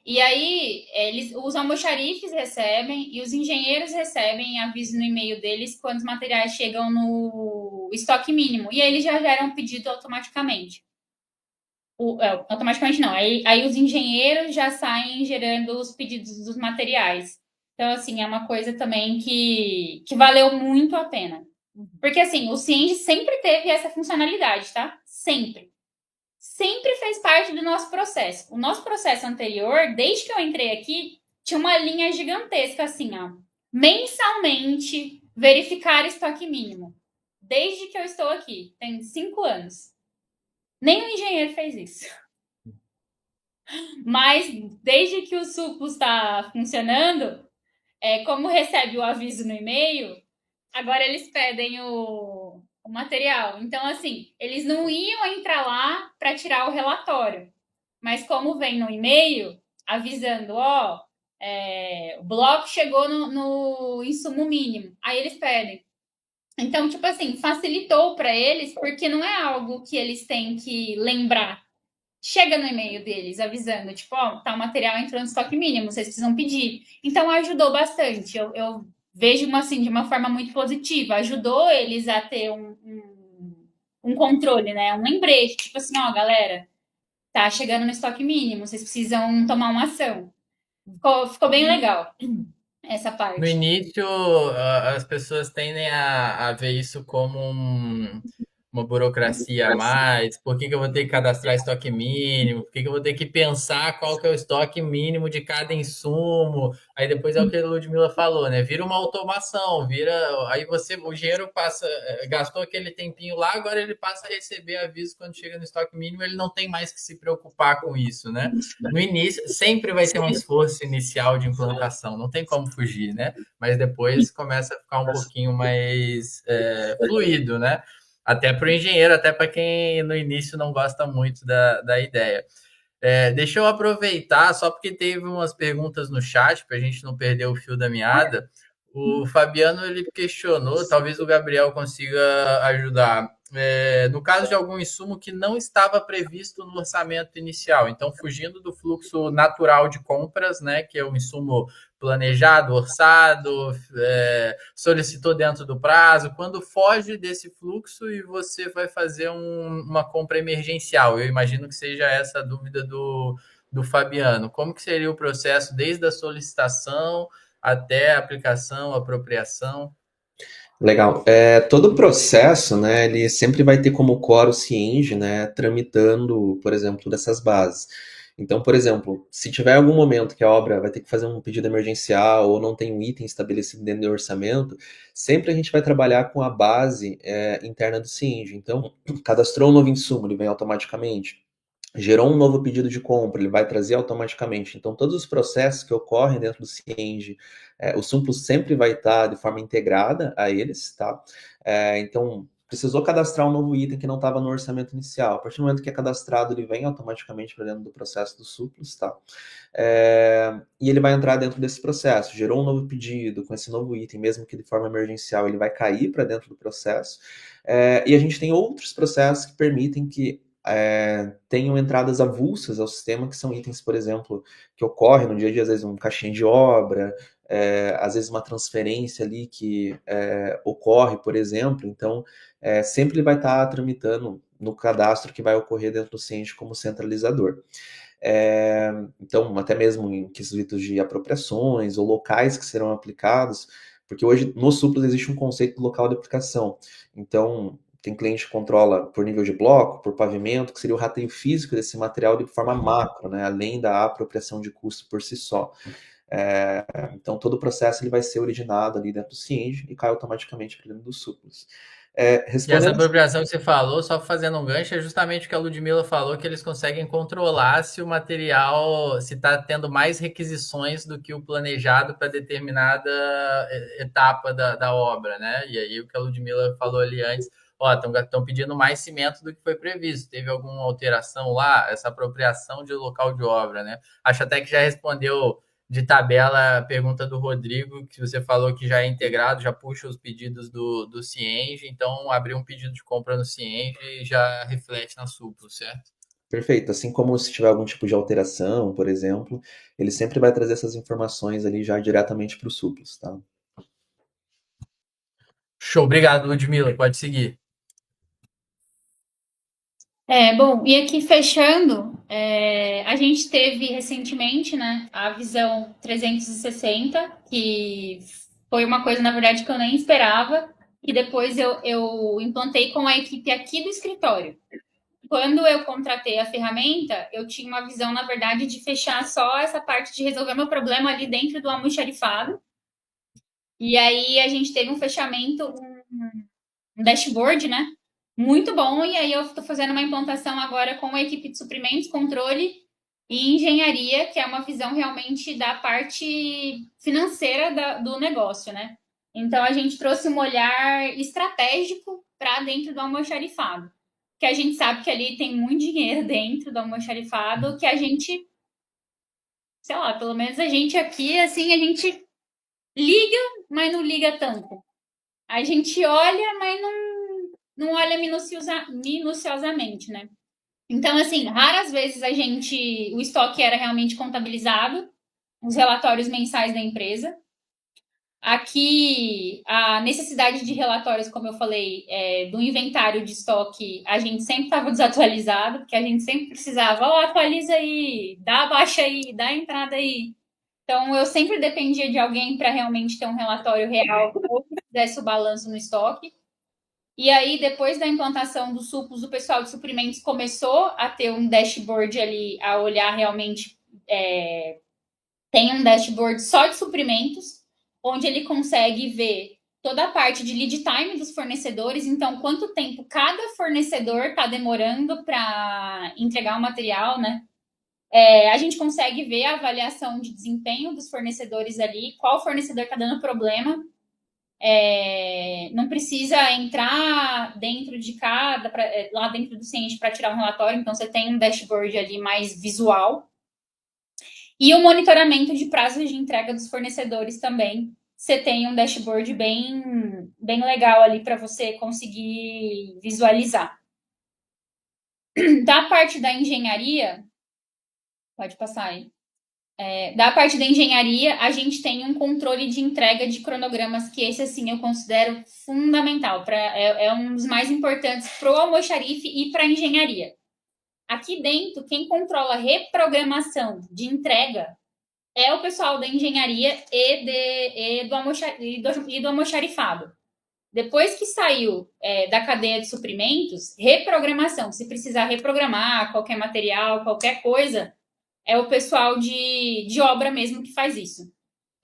E aí os almoxarifes recebem e os engenheiros recebem aviso no e-mail deles quando os materiais chegam no estoque mínimo. E aí eles já geram um pedido automaticamente. Automaticamente não. Aí os engenheiros já saem gerando os pedidos dos materiais. Então, assim, é uma coisa também que valeu muito a pena. Porque, assim, o Cienge sempre teve essa funcionalidade, tá? Sempre. Sempre fez parte do nosso processo. O nosso processo anterior, desde que eu entrei aqui, tinha uma linha gigantesca, assim, ó. Mensalmente, verificar estoque mínimo. Desde que eu estou aqui. Tem 5 anos. Nenhum engenheiro fez isso. Mas, desde que o suplo está funcionando, como recebe o aviso no e-mail, agora eles pedem o material. Então, assim, eles não iam entrar lá para tirar o relatório. Mas como vem no e-mail, avisando, o bloco chegou no insumo mínimo. Aí eles pedem. Então, tipo assim, facilitou para eles, porque não é algo que eles têm que lembrar. Chega no e-mail deles avisando, tipo, tá o material entrando no estoque mínimo, vocês precisam pedir. Então, ajudou bastante. Eu vejo assim, de uma forma muito positiva. Ajudou eles a ter um controle, né? Um lembrete. Tipo assim, galera, tá chegando no estoque mínimo, vocês precisam tomar uma ação. Ficou bem legal essa parte. No início, as pessoas tendem a ver isso como uma burocracia a mais. Por que eu vou ter que cadastrar estoque mínimo? Por que eu vou ter que pensar qual que é o estoque mínimo de cada insumo? Aí depois é o que a Ludmilla falou, né? Vira uma automação, aí o engenheiro gastou aquele tempinho lá, agora ele passa a receber aviso quando chega no estoque mínimo, ele não tem mais que se preocupar com isso, né? No início, sempre vai ter um esforço inicial de implantação, não tem como fugir, né? Mas depois começa a ficar um pouquinho mais fluido, né? Até para o engenheiro, até para quem no início não gosta muito da ideia. Deixa eu aproveitar, só porque teve umas perguntas no chat, para a gente não perder o fio da meada. O Fabiano ele questionou, talvez o Gabriel consiga ajudar. No caso de algum insumo que não estava previsto no orçamento inicial, então fugindo do fluxo natural de compras, né, que é o insumo planejado, orçado, solicitou dentro do prazo, quando foge desse fluxo e você vai fazer uma compra emergencial, eu imagino que seja essa a dúvida do Fabiano. Como que seria o processo desde a solicitação até a aplicação, apropriação? Legal. Todo o processo, né, ele sempre vai ter como core o Cienge, né, tramitando, por exemplo, dessas bases. Então, por exemplo, se tiver algum momento que a obra vai ter que fazer um pedido emergencial ou não tem um item estabelecido dentro do orçamento, sempre a gente vai trabalhar com a base interna do Cienge. Então, cadastrou um novo insumo, ele vem automaticamente. Gerou um novo pedido de compra, ele vai trazer automaticamente. Então, todos os processos que ocorrem dentro do Cienge, o Suplo sempre vai estar de forma integrada a eles, tá? Então, precisou cadastrar um novo item que não estava no orçamento inicial. A partir do momento que é cadastrado, ele vem automaticamente para dentro do processo do Suplus, tá? E ele vai entrar dentro desse processo. Gerou um novo pedido com esse novo item, mesmo que de forma emergencial, ele vai cair para dentro do processo. E a gente tem outros processos que permitem que tenham entradas avulsas ao sistema, que são itens, por exemplo, que ocorrem no dia a dia, às vezes um caixinha de obra, às vezes uma transferência ali que ocorre, por exemplo. Então, sempre ele vai estar tramitando no cadastro que vai ocorrer dentro do Cienge como centralizador. Então, até mesmo em quesitos de apropriações ou locais que serão aplicados, porque hoje no Suplus existe um conceito de local de aplicação. Então, tem cliente que controla por nível de bloco, por pavimento, que seria o rateio físico desse material de forma macro, né, além da apropriação de custo por si só. Então, todo o processo ele vai ser originado ali dentro do Cienge e cai automaticamente para dentro do Suplus. E essa apropriação que você falou, só fazendo um gancho, é justamente o que a Ludmila falou, que eles conseguem controlar se o material, se está tendo mais requisições do que o planejado para determinada etapa da obra, né? E aí o que a Ludmila falou ali antes, estão pedindo mais cimento do que foi previsto. Teve alguma alteração lá? Essa apropriação de local de obra, né? Acho até que já respondeu de tabela a pergunta do Rodrigo, que você falou que já é integrado, já puxa os pedidos do Cienge, então abrir um pedido de compra no Cienge já reflete na Suplus, certo? Perfeito. Assim como se tiver algum tipo de alteração, por exemplo, ele sempre vai trazer essas informações ali já diretamente para o Suplus, tá? Show, obrigado, Ludmila, pode seguir. Bom, e aqui fechando, a gente teve recentemente, né, a visão 360, que foi uma coisa, na verdade, que eu nem esperava, e depois eu implantei com a equipe aqui do escritório. Quando eu contratei a ferramenta, eu tinha uma visão, na verdade, de fechar só essa parte de resolver meu problema ali dentro do almoxarifado. E aí a gente teve um fechamento, um dashboard, né? Muito bom, e aí eu estou fazendo uma implantação agora com a equipe de suprimentos, controle e engenharia, que é uma visão realmente da parte financeira do negócio, né? Então, a gente trouxe um olhar estratégico para dentro do almoxarifado, que a gente sabe que ali tem muito dinheiro dentro do almoxarifado, que a gente, sei lá, pelo menos a gente aqui, assim, a gente liga, mas não liga tanto. A gente olha, mas não olha minuciosamente, né? Então, assim, raras vezes o estoque era realmente contabilizado, os relatórios mensais da empresa. Aqui, a necessidade de relatórios, como eu falei, do inventário de estoque, a gente sempre estava desatualizado, porque a gente sempre precisava, atualiza aí, dá a baixa aí, dá a entrada aí. Então, eu sempre dependia de alguém para realmente ter um relatório real ou que fizesse o balanço no estoque. E aí, depois da implantação do Suplus, o pessoal de suprimentos começou a ter um dashboard ali, a olhar realmente. Tem um dashboard só de suprimentos, onde ele consegue ver toda a parte de lead time dos fornecedores. Então, quanto tempo cada fornecedor está demorando para entregar o material, né? A gente consegue ver a avaliação de desempenho dos fornecedores ali, qual fornecedor está dando problema. Não precisa entrar dentro de lá dentro do Cienge para tirar um relatório, então você tem um dashboard ali mais visual. E o monitoramento de prazos de entrega dos fornecedores também. Você tem um dashboard bem, bem legal ali para você conseguir visualizar. Da parte da engenharia, pode passar aí. Da parte da engenharia, a gente tem um controle de entrega de cronogramas, que esse, assim, eu considero fundamental. É um dos mais importantes para o almoxarife e para a engenharia. Aqui dentro, quem controla a reprogramação de entrega é o pessoal da engenharia e do almoxarifado. Depois que saiu da cadeia de suprimentos, reprogramação, se precisar reprogramar qualquer material, qualquer coisa, é o pessoal de obra mesmo que faz isso.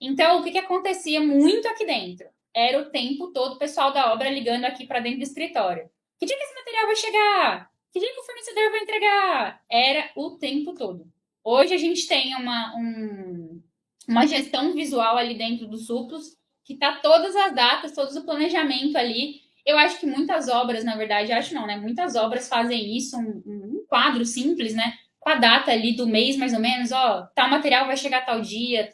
Então, o que acontecia muito aqui dentro? Era o tempo todo o pessoal da obra ligando aqui para dentro do escritório. Que dia que esse material vai chegar? Que dia que o fornecedor vai entregar? Era o tempo todo. Hoje a gente tem uma gestão visual ali dentro do Suplus, que está todas as datas, todo o planejamento ali. Eu acho que muitas obras, na verdade, acho não, né? Muitas obras fazem isso, um quadro simples, né? Com a data ali do mês, mais ou menos, ó, tal material vai chegar tal dia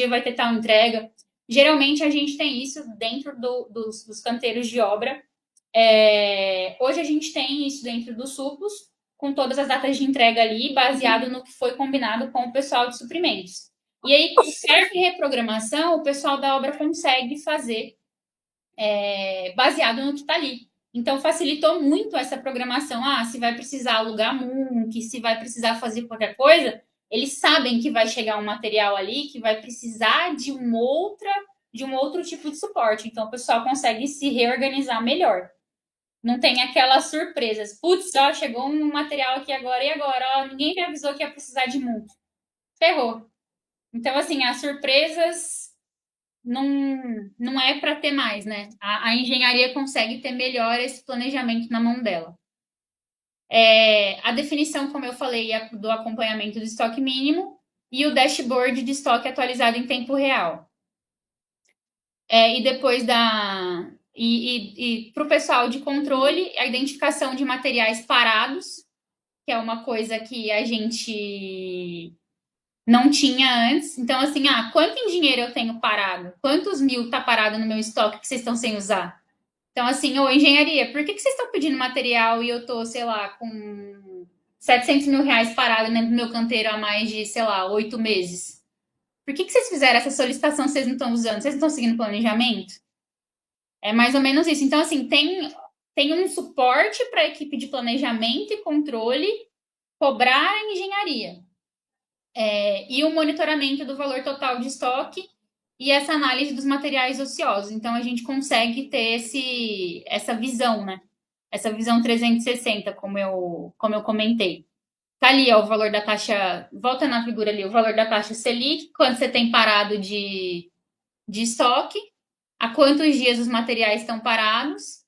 vai ter tal entrega. Geralmente a gente tem isso dentro dos canteiros de obra. Hoje a gente tem isso dentro dos suplos, com todas as datas de entrega ali, baseado no que foi combinado com o pessoal de suprimentos. E aí, com certa reprogramação, o pessoal da obra consegue fazer baseado no que está ali. Então, facilitou muito essa programação. Se vai precisar alugar MUNC, se vai precisar fazer qualquer coisa, eles sabem que vai chegar um material ali que vai precisar de um outro tipo de suporte. Então, o pessoal consegue se reorganizar melhor. Não tem aquelas surpresas. Putz, ó, chegou um material aqui agora e agora, ó, ninguém me avisou que ia precisar de MUNC. Ferrou. Então, assim, as surpresas não é para ter mais, né? A engenharia consegue ter melhor esse planejamento na mão dela. A definição, como eu falei, do acompanhamento do estoque mínimo e o dashboard de estoque atualizado em tempo real. E depois para o pessoal de controle, a identificação de materiais parados, que é uma coisa que a gente não tinha antes. Então, assim, quanto em dinheiro eu tenho parado? Quantos mil está parado no meu estoque que vocês estão sem usar? Então, assim, engenharia, por que vocês estão pedindo material e eu tô, sei lá, com 700 mil reais parado dentro do meu canteiro há mais de, sei lá, 8 meses? Por que vocês fizeram essa solicitação se vocês não estão usando? Vocês não estão seguindo planejamento? É mais ou menos isso. Então, assim, tem um suporte para a equipe de planejamento e controle cobrar a engenharia. E o monitoramento do valor total de estoque e essa análise dos materiais ociosos. Então, a gente consegue ter essa visão, né? Essa visão 360, como eu comentei. Tá ali, ó, o valor da taxa... Volta na figura ali, o valor da taxa Selic, quanto você tem parado de estoque, há quantos dias os materiais estão parados,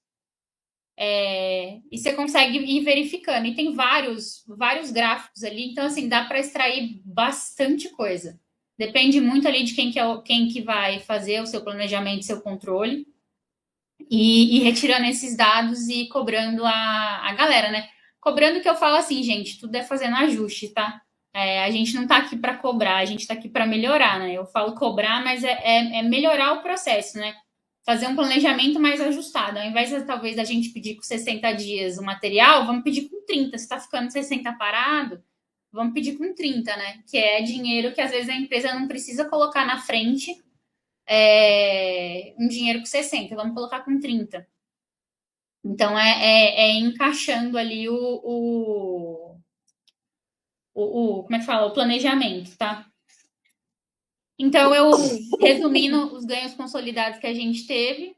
e você consegue ir verificando. E tem vários gráficos ali, então, assim, dá para extrair bastante coisa. Depende muito ali de quem que vai fazer o seu planejamento, seu controle, e retirando esses dados e cobrando a galera, né? Cobrando que eu falo assim, gente, tudo é fazendo ajuste, tá? A gente não tá aqui para cobrar, a gente tá aqui para melhorar, né? Eu falo cobrar, mas é melhorar o processo, né? Fazer um planejamento mais ajustado. Ao invés, talvez, da gente pedir com 60 dias o material, vamos pedir com 30. Se está ficando 60 parado, vamos pedir com 30, né? Que é dinheiro que, às vezes, a empresa não precisa colocar na frente um dinheiro com 60. Vamos colocar com 30. Então, encaixando ali como é que fala? O planejamento, tá? Então, resumindo os ganhos consolidados que a gente teve,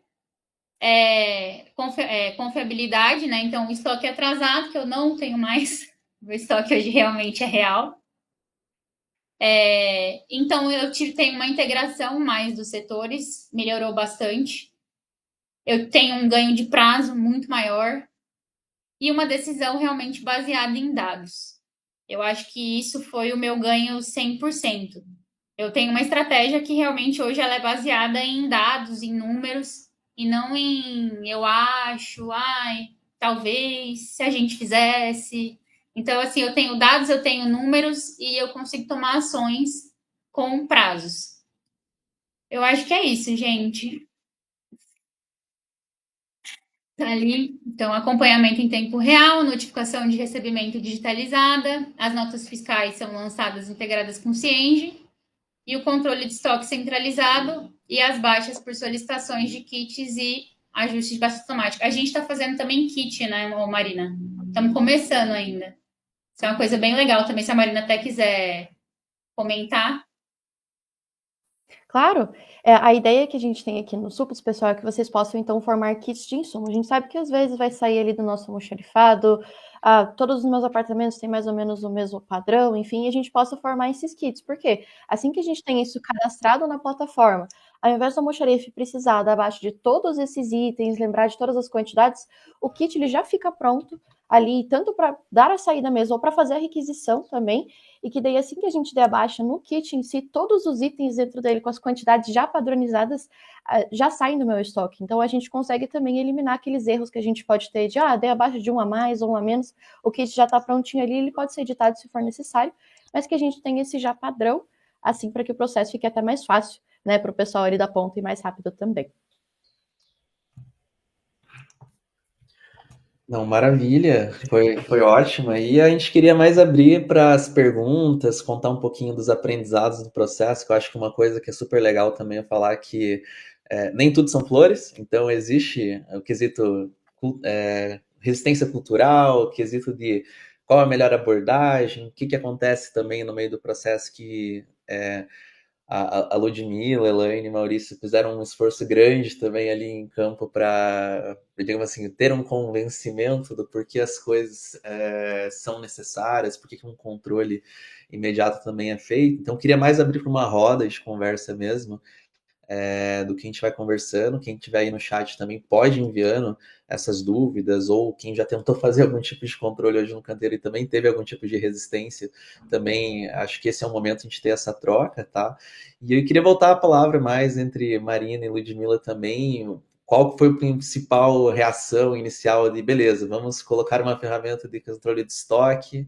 confiabilidade, né? Então, o estoque atrasado, que eu não tenho mais, o estoque hoje realmente é real. Então, eu tenho uma integração mais dos setores, melhorou bastante. Eu tenho um ganho de prazo muito maior e uma decisão realmente baseada em dados. Eu acho que isso foi o meu ganho 100%. Eu tenho uma estratégia que realmente hoje ela é baseada em dados, em números, e não em eu acho, talvez, se a gente fizesse. Então, assim, eu tenho dados, eu tenho números e eu consigo tomar ações com prazos. Eu acho que é isso, gente. Tá ali, então, acompanhamento em tempo real, notificação de recebimento digitalizada, as notas fiscais são lançadas integradas com o Cienge, e o controle de estoque centralizado e as baixas por solicitações de kits e ajustes de baixa automática. A gente está fazendo também kit, né, Marina? Estamos começando ainda. Isso é uma coisa bem legal também, se a Marina até quiser comentar. Claro, a ideia que a gente tem aqui no Suplos, pessoal, é que vocês possam, então, formar kits de insumo. A gente sabe que, às vezes, vai sair ali do nosso almoxarifado, todos os meus apartamentos têm mais ou menos o mesmo padrão, enfim, e a gente possa formar esses kits. Por quê? Assim que a gente tem isso cadastrado na plataforma, ao invés do almoxarife precisar dar abaixo de todos esses itens, lembrar de todas as quantidades, o kit ele já fica pronto ali, tanto para dar a saída mesmo, ou para fazer a requisição também, e que daí assim que a gente der a baixa no kit em si, todos os itens dentro dele com as quantidades já padronizadas já saem do meu estoque. Então a gente consegue também eliminar aqueles erros que a gente pode ter de, dei abaixo de um a mais ou um a menos, o kit já está prontinho ali, ele pode ser editado se for necessário, mas que a gente tenha esse já padrão, assim, para que o processo fique até mais fácil, né, para o pessoal ali da ponta e mais rápido também. Não, maravilha, foi ótima. E a gente queria mais abrir para as perguntas, contar um pouquinho dos aprendizados do processo, que eu acho que uma coisa que é super legal também é falar que nem tudo são flores, então existe o quesito resistência cultural, o quesito de qual a melhor abordagem, o que acontece também no meio do processo que a Ludmilla, Elaine e Maurício fizeram um esforço grande também ali em campo para, digamos assim, ter um convencimento do porquê as coisas são necessárias, por que um controle imediato também é feito. Então, queria mais abrir para uma roda de conversa mesmo, do que a gente vai conversando. Quem estiver aí no chat também pode ir enviando essas dúvidas, ou quem já tentou fazer algum tipo de controle hoje no canteiro e também teve algum tipo de resistência, também acho que esse é o momento de a gente ter essa troca, tá? E eu queria voltar a palavra mais entre Marina e Ludmilla também. Qual foi a principal reação inicial de, beleza, vamos colocar uma ferramenta de controle de estoque?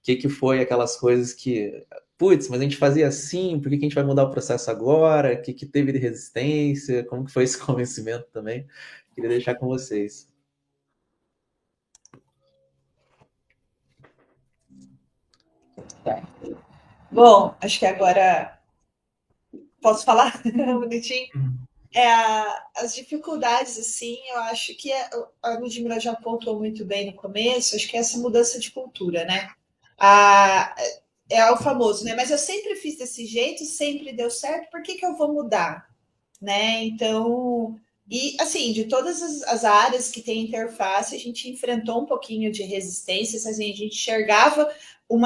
O que foi aquelas coisas que putz, mas a gente fazia assim, por que a gente vai mudar o processo agora? O que teve de resistência? Como que foi esse convencimento também? Queria deixar com vocês. Bom, acho que agora posso falar bonitinho? As dificuldades, assim, eu acho que a Ludmilla já apontou muito bem no começo, acho que é essa mudança de cultura, né? É o famoso, né? Mas eu sempre fiz desse jeito, sempre deu certo, por que eu vou mudar? Né? Então, e assim, de todas as áreas que tem interface, a gente enfrentou um pouquinho de resistências, assim, a gente enxergava um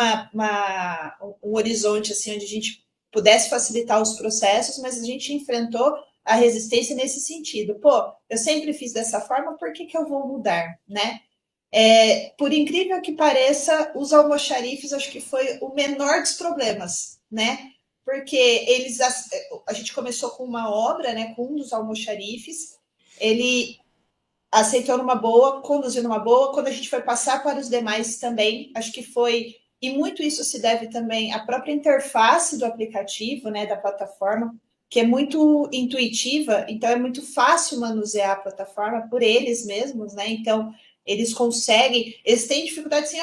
horizonte assim, onde a gente pudesse facilitar os processos, mas a gente enfrentou a resistência nesse sentido. Pô, eu sempre fiz dessa forma, por que eu vou mudar, né? Por incrível que pareça, os almoxarifes acho que foi o menor dos problemas, né? Porque a gente começou com uma obra, né, com um dos almoxarifes, ele aceitou numa boa, conduziu numa boa, quando a gente foi passar para os demais também, acho que foi, e muito isso se deve também à própria interface do aplicativo, né, da plataforma, que é muito intuitiva, então é muito fácil manusear a plataforma por eles mesmos, né, então eles têm dificuldade assim,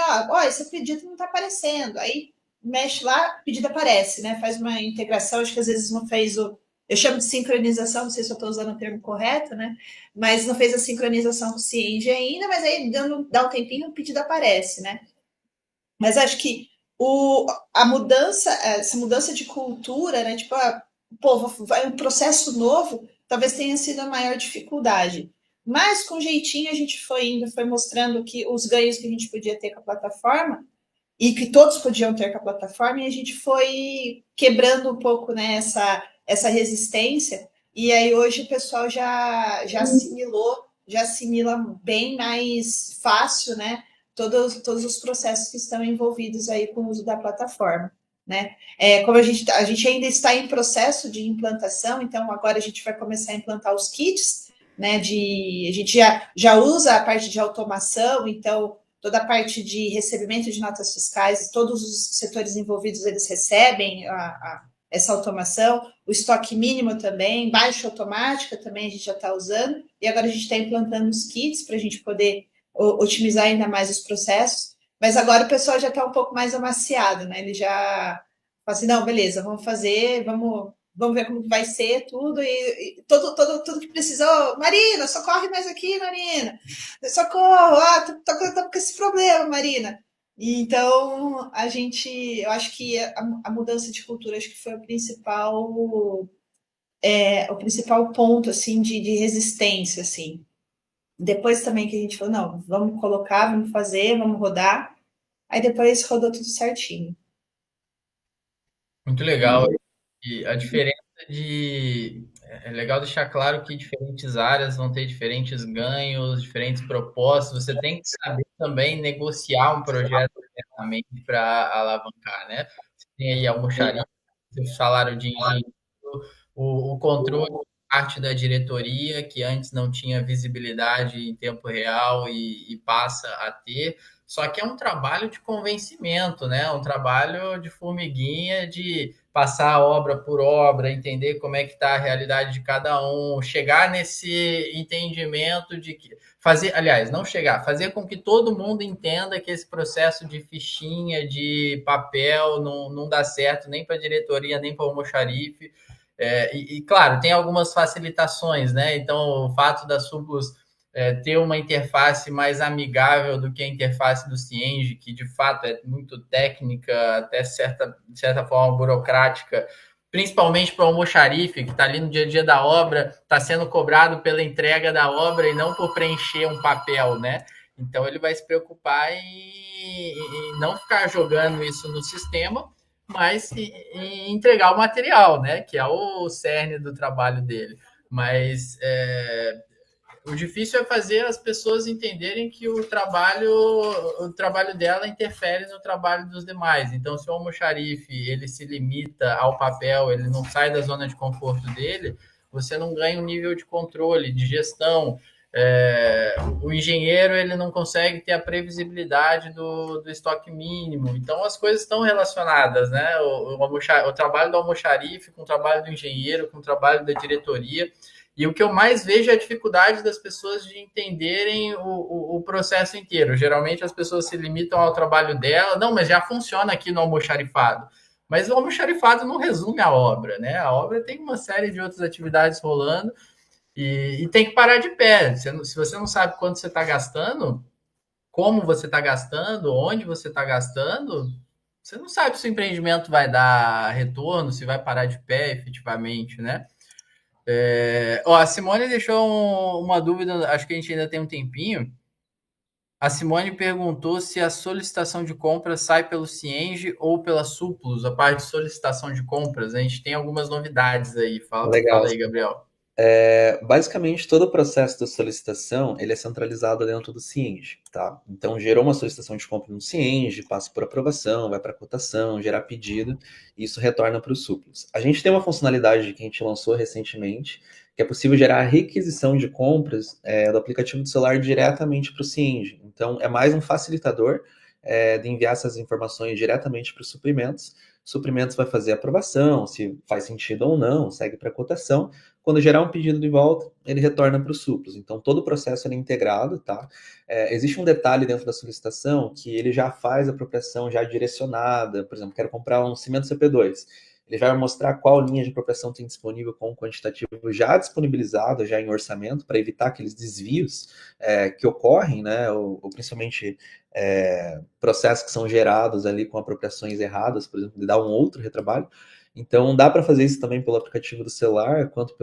esse pedido não está aparecendo, aí mexe lá, pedido aparece, né, faz uma integração, acho que às vezes não fez eu chamo de sincronização, não sei se eu estou usando o termo correto, né? Mas não fez a sincronização com o Cienge ainda, mas aí dá um tempinho o pedido aparece, né? Mas acho que essa mudança de cultura, né? Tipo, vai um processo novo, talvez tenha sido a maior dificuldade. Mas com jeitinho a gente foi indo, foi mostrando que os ganhos que a gente podia ter com a plataforma e que todos podiam ter com a plataforma, e a gente foi quebrando um pouco, né, essa resistência, e aí hoje o pessoal já assimila bem mais fácil, né, todos os processos que estão envolvidos aí com o uso da plataforma, né? Como a gente ainda está em processo de implantação, então agora a gente vai começar a implantar os kits, né, a gente já usa a parte de automação, então toda a parte de recebimento de notas fiscais, todos os setores envolvidos, eles recebem essa automação, o estoque mínimo também, baixa automática também a gente já está usando, e agora a gente está implantando os kits para a gente poder otimizar ainda mais os processos, mas agora o pessoal já está um pouco mais amaciado, né? Ele já fala assim, não, beleza, vamos fazer, vamos ver como vai ser tudo, e tudo que precisou, Marina, socorre mais aqui, Marina, socorro, tô com esse problema, Marina. Então, eu acho que a mudança de cultura, acho que foi o principal ponto, assim, de resistência, assim. Depois também que a gente falou, não, vamos colocar, vamos fazer, vamos rodar. Aí depois rodou tudo certinho. Muito legal. E a diferença de É legal deixar claro que diferentes áreas vão ter diferentes ganhos, diferentes propostas. Você tem que saber também negociar um projeto internamente para alavancar, né? Você tem aí a almoxarifado, o salário de engenheiro, o controle parte da diretoria, que antes não tinha visibilidade em tempo real e passa a ter. Só que é um trabalho de convencimento, né? Um trabalho de formiguinha, de passar obra por obra, entender como é que está a realidade de cada um, chegar nesse entendimento de que fazer, aliás, não chegar, fazer com que todo mundo entenda que esse processo de fichinha, de papel, não dá certo nem para a diretoria, nem para o almoxarife. Claro, tem algumas facilitações, né? Então, o fato da Suplus ter uma interface mais amigável do que a interface do Cienge, que de fato é muito técnica, até de certa forma burocrática, principalmente para o almoxarife, que está ali no dia a dia da obra, está sendo cobrado pela entrega da obra e não por preencher um papel, né? Então ele vai se preocupar em não ficar jogando isso no sistema, mas em entregar o material, né? Que é o cerne do trabalho dele. Mas o difícil é fazer as pessoas entenderem que o trabalho dela interfere no trabalho dos demais. Então, se o almoxarife ele se limita ao papel, ele não sai da zona de conforto dele, você não ganha um nível de controle, de gestão. O engenheiro ele não consegue ter a previsibilidade do estoque mínimo. Então, as coisas estão relacionadas, né? O trabalho do almoxarife com o trabalho do engenheiro, com o trabalho da diretoria. E o que eu mais vejo é a dificuldade das pessoas de entenderem o processo inteiro. Geralmente as pessoas se limitam ao trabalho dela. Não, mas já funciona aqui no almoxarifado. Mas o almoxarifado não resume a obra, né? A obra tem uma série de outras atividades rolando e tem que parar de pé. Se você não sabe quanto você está gastando, como você está gastando, onde você está gastando, você não sabe se o empreendimento vai dar retorno, se vai parar de pé efetivamente, né? A Simone deixou uma dúvida, acho que a gente ainda tem um tempinho. A Simone perguntou se a solicitação de compras sai pelo Cienge ou pela Suplus, a parte de solicitação de compras. A gente tem algumas novidades aí. Fala aí, Gabriel. Basicamente, todo o processo da solicitação ele é centralizado dentro do Cienge, tá? Então, gerou uma solicitação de compra no Cienge, passa por aprovação, vai para cotação, gerar pedido, e isso retorna para o Suplus. A gente tem uma funcionalidade que a gente lançou recentemente, que é possível gerar a requisição de compras do aplicativo do celular diretamente para o Cienge. Então, é mais um facilitador de enviar essas informações diretamente para os suprimentos. Suprimentos vai fazer a aprovação, se faz sentido ou não, segue para cotação. Quando gerar um pedido de volta, ele retorna para o Suplus. Então, todo o processo é integrado, tá? Existe um detalhe dentro da solicitação que ele já faz a apropriação já direcionada. Por exemplo, quero comprar um cimento CP2. Ele vai mostrar qual linha de apropriação tem disponível com o quantitativo já disponibilizado, já em orçamento, para evitar aqueles desvios que ocorrem, né? Ou principalmente processos que são gerados ali com apropriações erradas, por exemplo, de dar um outro retrabalho. Então, dá para fazer isso também pelo aplicativo do celular, quanto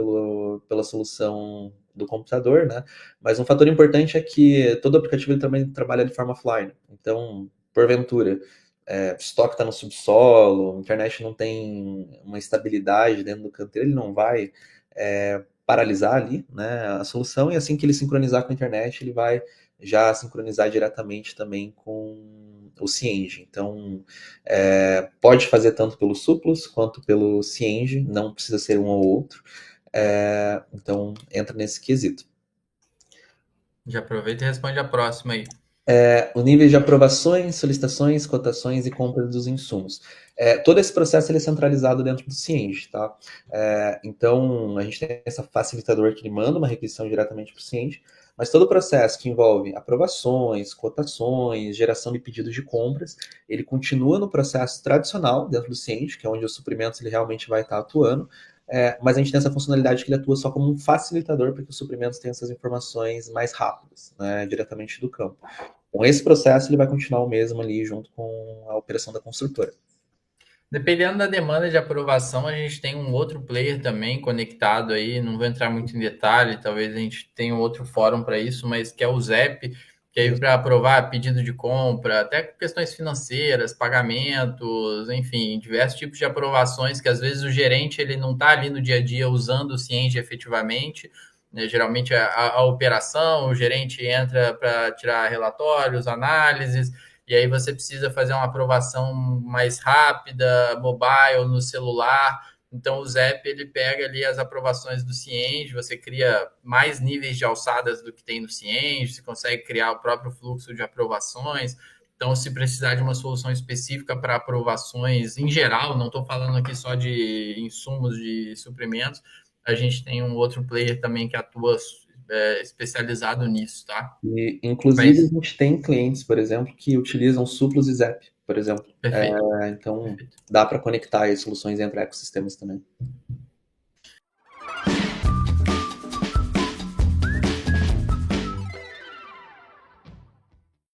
pela solução do computador, né? Mas um fator importante é que todo aplicativo ele também trabalha de forma offline. Então, porventura, estoque está no subsolo, a internet não tem uma estabilidade dentro do canteiro, ele não vai paralisar ali, né, a solução, e assim que ele sincronizar com a internet, ele vai já sincronizar diretamente também com o Cienge. Então, pode fazer tanto pelo Suplus quanto pelo Cienge, não precisa ser um ou outro. Então, entra nesse quesito. Já aproveita e responde a próxima aí. O nível de aprovações, solicitações, cotações e compras dos insumos. Todo esse processo ele é centralizado dentro do Cienge, tá? Então, a gente tem esse facilitador que ele manda uma requisição diretamente para o Cienge, mas todo o processo que envolve aprovações, cotações, geração de pedidos de compras, ele continua no processo tradicional dentro do Cienge, que é onde os suprimentos ele realmente vai estar atuando, mas a gente tem essa funcionalidade que ele atua só como um facilitador para que os suprimentos tenham essas informações mais rápidas, né, diretamente do campo. Então, esse processo ele vai continuar o mesmo ali junto com a operação da construtora. Dependendo da demanda de aprovação, a gente tem um outro player também conectado aí, não vou entrar muito em detalhe, talvez a gente tenha um outro fórum para isso, mas que é o ZEP, que aí para aprovar pedido de compra, até questões financeiras, pagamentos, enfim, diversos tipos de aprovações que às vezes o gerente ele não está ali no dia a dia usando o Cienge efetivamente, né? Geralmente a operação, o gerente entra para tirar relatórios, análises, e aí você precisa fazer uma aprovação mais rápida, mobile, no celular. Então, o ZEP, ele pega ali as aprovações do Cienge, você cria mais níveis de alçadas do que tem no Cienge, você consegue criar o próprio fluxo de aprovações. Então, se precisar de uma solução específica para aprovações em geral, não estou falando aqui só de insumos, de suprimentos, a gente tem um outro player também que atua especializado nisso, tá? E, inclusive, a gente tem clientes, por exemplo, que utilizam Suplus e ZEP, por exemplo. Perfeito. Então, dá para conectar as soluções entre ecossistemas também.